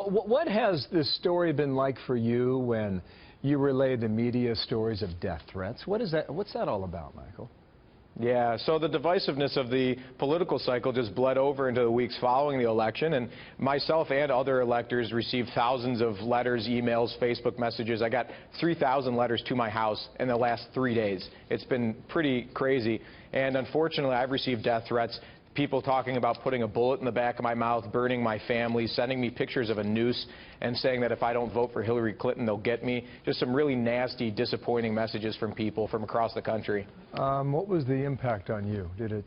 What has this story been like for you when you relay the media stories of death threats? What's that all about, Michael? Yeah, so the divisiveness of the political cycle just bled over into the weeks following the election, and myself and other electors received thousands of letters, emails, Facebook messages. I got 3,000 letters to my house in the last 3 days. It's been pretty crazy, and unfortunately I've received death threats. People talking about putting a bullet in the back of my mouth, burning my family, sending me pictures of a noose, and saying that if I don't vote for Hillary Clinton, they'll get me. Just some really nasty, disappointing messages from people from across the country. What was the impact on you? Did it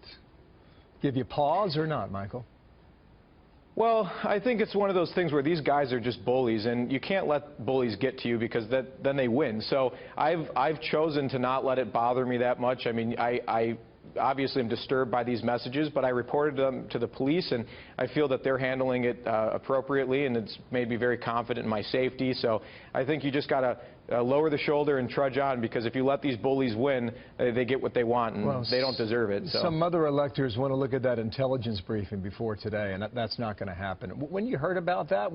give you pause or not, Michael? Well, I think it's one of those things where these guys are just bullies, and you can't let bullies get to you because then they win. So I've chosen to not let it bother me that much. I mean, I obviously I'm disturbed by these messages, but I reported them to the police, and I feel that they're handling it appropriately, and it's made me very confident in my safety. So I think you just got to lower the shoulder and trudge on, because if you let these bullies win, they get what they want, and they don't deserve it. So. Some other electors want to look at that intelligence briefing before today, and that's not going to happen. When you heard about that,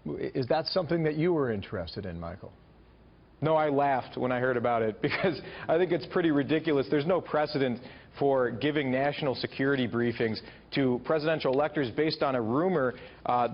is that something that you were interested in, Michael? No, I laughed when I heard about it, because I think it's pretty ridiculous. There's no precedent for giving national security briefings to presidential electors based on a rumor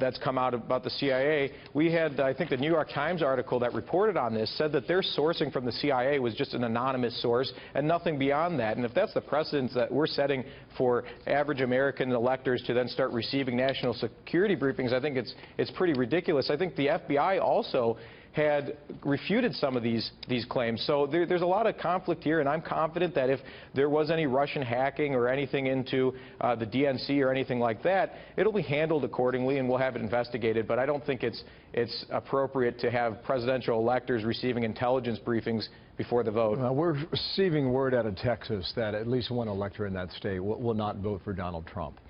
that's come out about the CIA. We had, I think, the New York Times article that reported on this said that their sourcing from the CIA was just an anonymous source and nothing beyond that. And if that's the precedent that we're setting for average American electors to then start receiving national security briefings, I think it's pretty ridiculous. I think the FBI also had refuted some of these claims. So there's a lot of conflict here, and I'm confident that if there was any Russian hacking or anything into the DNC or anything like that, it'll be handled accordingly and we'll have it investigated. But I don't think it's appropriate to have presidential electors receiving intelligence briefings before the vote. We're receiving word out of Texas that at least one elector in that state will not vote for Donald Trump.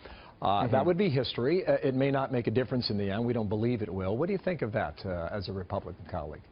That would be history. It may not make a difference in the end. We don't believe it will. What do you think of that as a Republican colleague?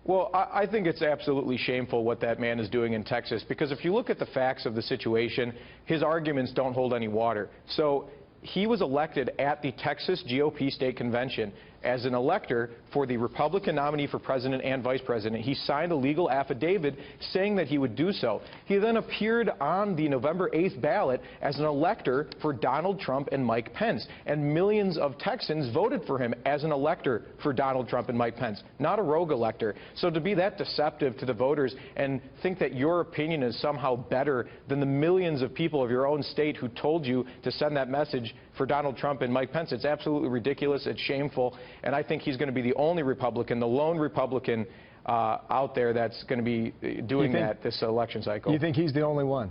Well, I think it's absolutely shameful what that man is doing in Texas, because if you look at the facts of the situation, his arguments don't hold any water. So he was elected at the Texas GOP state convention as an elector for the Republican nominee for president and vice president. He signed a legal affidavit saying that he would do so. He then appeared on the November 8th ballot as an elector for Donald Trump and Mike Pence. And millions of Texans voted for him as an elector for Donald Trump and Mike Pence, not a rogue elector. So to be that deceptive to the voters and think that your opinion is somehow better than the millions of people of your own state who told you to send that message for Donald Trump and Mike Pence, it's absolutely ridiculous. It's shameful. And I think he's going to be the only Republican, the lone Republican out there that's going to be doing that this election cycle. You think he's the only one?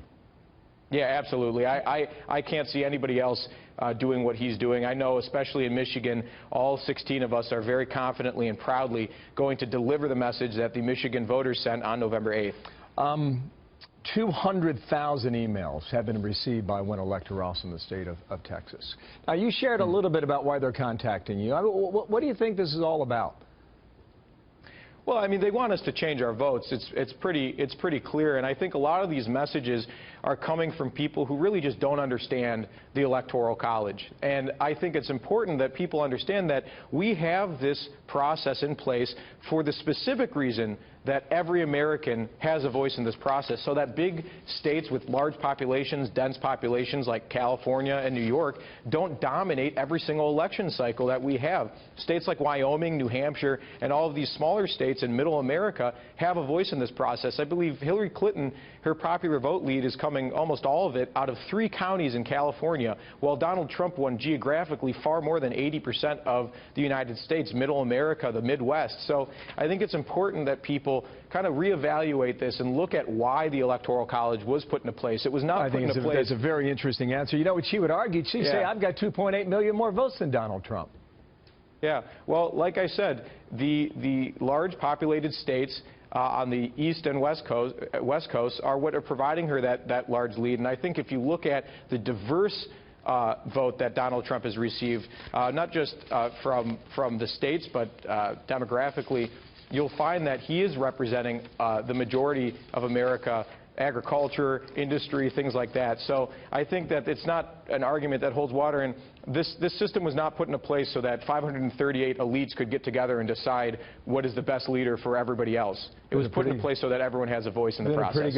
Yeah, absolutely. I can't see anybody else doing what he's doing. I know, especially in Michigan, all 16 of us are very confidently and proudly going to deliver the message that the Michigan voters sent on November 8th. 200,000 emails have been received by one elector also in the state of Texas. Now, you shared a little bit about why they're contacting you. I mean, what do you think this is all about? Well, I mean, they want us to change our votes. It's pretty clear, and I think a lot of these messages are coming from people who really just don't understand the Electoral College. And I think it's important that people understand that we have this process in place for the specific reason that every American has a voice in this process, so that big states with large populations, dense populations like California and New York don't dominate every single election cycle that we have. States like Wyoming, New Hampshire, and all of these smaller states in middle America have a voice in this process. I believe Hillary Clinton, her popular vote lead is coming, almost all of it, out of 3 counties in California, while Donald Trump won geographically far more than 80% of the United States, middle America, the Midwest. So I think it's important that people kind of reevaluate this and look at why the Electoral College was put into place. It was not put into place. That's a very interesting answer. You know what she would argue? She'd say, I've got 2.8 million more votes than Donald Trump. Yeah, well, like I said, the large populated states on the East and West Coast are what are providing her that large lead. And I think if you look at the diverse vote that Donald Trump has received, not just from the states, but demographically, you'll find that he is representing the majority of America agriculture, industry, things like that. So I think that it's not an argument that holds water, and this system was not put into place so that 538 elites could get together and decide what is the best leader for everybody else. It was put into place so that everyone has a voice in the process.